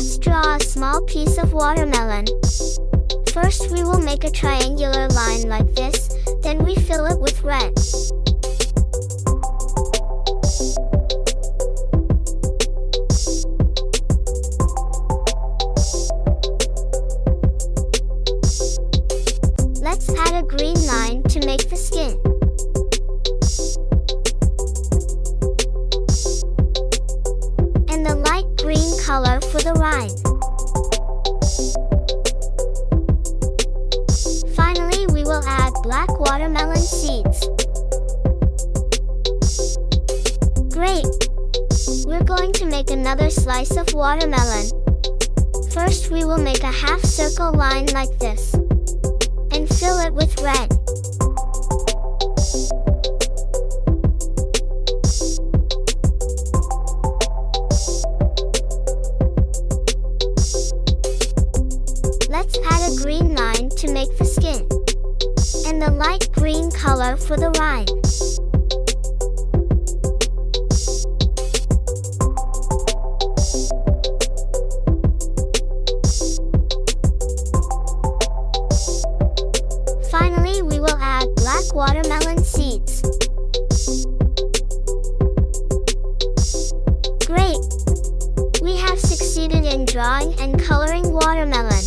Let's draw a small piece of watermelon. First we will make a triangular line like this, then we fill it with red. Let's add a green line to make the skin. And the light green color for the rind. Finally, we will add black watermelon seeds. Great! We're going to make another slice of watermelon. First, we will make a half circle line like this. And fill it with red. Let's add a green line to make the skin. And the light green color for the rind. Finally, we will add black watermelon seeds. Great! We have succeeded in drawing and coloring watermelon.